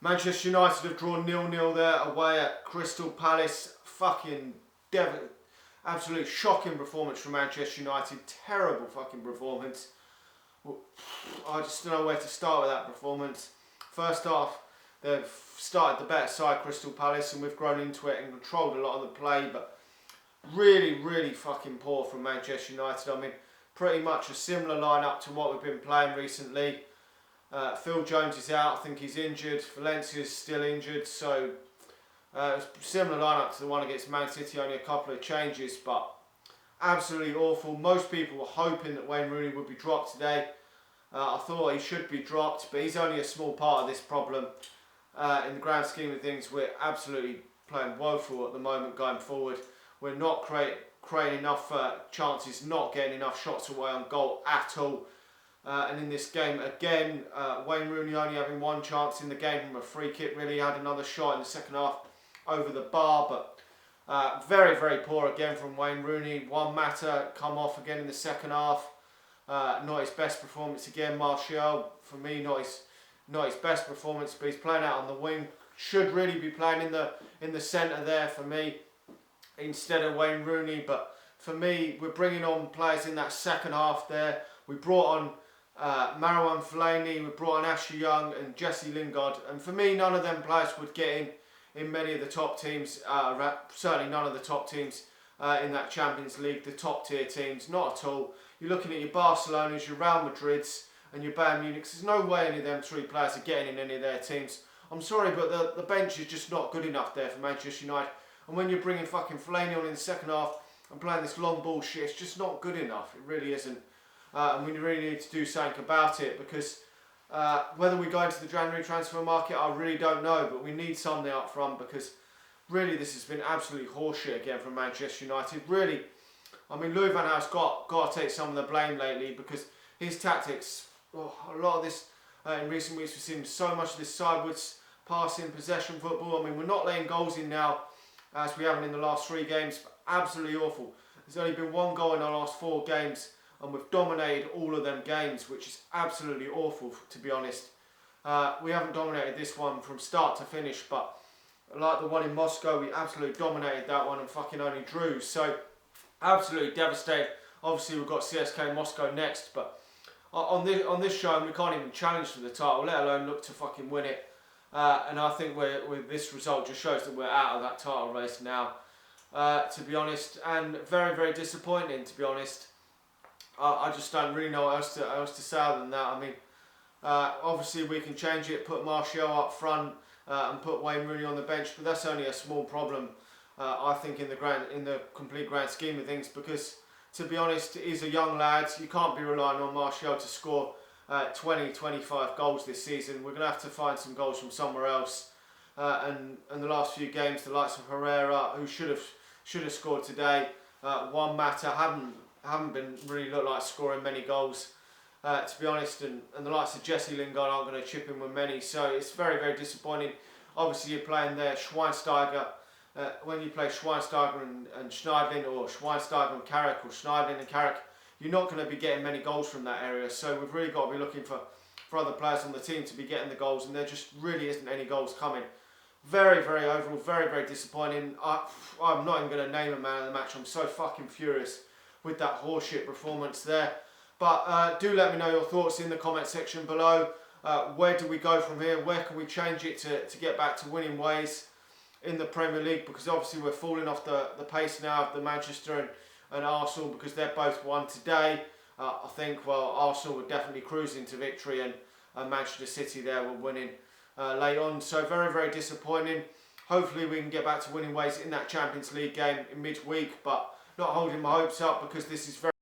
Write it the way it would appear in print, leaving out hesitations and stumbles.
Manchester United have drawn 0-0 there away at Crystal Palace. Absolute shocking performance from Manchester United. Terrible fucking performance. I just don't know where to start with that performance. First half, they've started the better side, Crystal Palace, and we've grown into it and controlled a lot of the play, but really fucking poor from Manchester United. I mean, pretty much a similar lineup to what we've been playing recently. Phil Jones is out, I think he's injured. Valencia's still injured, so similar lineup to the one against Man City, only a couple of changes, but absolutely awful. Most people were hoping that Wayne Rooney would be dropped today. I thought he should be dropped, but he's only a small part of this problem. In the grand scheme of things, we're absolutely playing woeful at the moment going forward. We're not creating enough chances, not getting enough shots away on goal at all. And in this game again, Wayne Rooney only having one chance in the game from a free kick. Really had another shot in the second half over the bar, but very poor again from Wayne Rooney. Juan Mata come off again in the second half. Not his best performance again. Martial, for me, not his best performance, but he's playing out on the wing. Should really be playing in the centre there for me instead of Wayne Rooney. But for me, we're bringing on players in that second half there. We brought on Marouane Fellaini, we brought on Ashley Young and Jesse Lingard, and for me, none of them players would get in many of the top teams. Certainly none of the top teams in that Champions League, the top tier teams, not at all. You're looking at your Barcelonas, your Real Madrids and your Bayern Munichs. There's no way any of them three players are getting in any of their teams. I'm sorry, but the bench is just not good enough there for Manchester United. And when you're bringing fucking Fellaini on in the second half and playing this long ball shit, it's just not good enough. It really isn't. And we really need to do something about it, because whether we go into the January transfer market, I really don't know, but we need something up front, because really this has been absolutely horseshit again from Manchester United. Really, I mean, Louis van Gaal's got to take some of the blame lately, because his tactics, a lot of this in recent weeks we've seen so much of this sideways passing, possession football. I mean, we're not letting goals in now as we haven't in the last 3 games. Absolutely awful. There's only been 1 goal in our last 4 games, and we've dominated all of them games, which is absolutely awful, to be honest. We haven't dominated this one from start to finish, but like the one in Moscow, we absolutely dominated that one and fucking only drew. So, absolutely devastated. Obviously, we've got CSKA Moscow next, but on this show, we can't even challenge for the title, let alone look to fucking win it. And I think with this result just shows that we're out of that title race now, to be honest, and very disappointing, to be honest. I just don't really know what else to say other than that. I mean, obviously we can change it, put Martial up front and put Wayne Rooney on the bench, but that's only a small problem, I think, in the complete grand scheme of things, because to be honest, he's a young lad. You can't be relying on Martial to score 20-25 goals this season. We're going to have to find some goals from somewhere else. And the last few games, the likes of Herrera, who should have scored today, Juan Mata haven't been really looked like scoring many goals, to be honest, and the likes of Jesse Lingard aren't going to chip in with many, so it's very disappointing. Obviously you're playing there Schweinsteiger, when you play Schweinsteiger and Schneidlin, or Schweinsteiger and Carrick, or Schneidlin and Carrick, you're not going to be getting many goals from that area, so we've really got to be looking for other players on the team to be getting the goals, and there just really isn't any goals coming. Very overall, very disappointing. I'm not even going to name a man of the match. I'm so fucking furious with that horseshit performance there. But do let me know your thoughts in the comment section below. Where do we go from here? Where can we change it to get back to winning ways in the Premier League? Because obviously we're falling off the pace now of the Manchester and Arsenal, because they're both won today. I think, well, Arsenal were definitely cruising to victory, and Manchester City there were winning late on. So very disappointing. Hopefully we can get back to winning ways in that Champions League game in midweek, but not holding my hopes up, because this is very